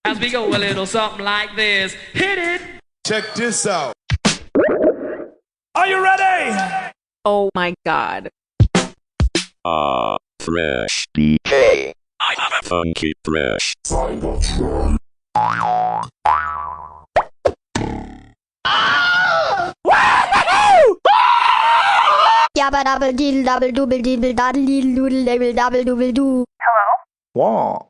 As we go a little something like this. Hit it! Check this out. Are you ready? Oh my god. Fresh DK. I have a funky fresh. Yabba dabble diddle double double diddle daddle diddle doodle dabble double double do. Wow.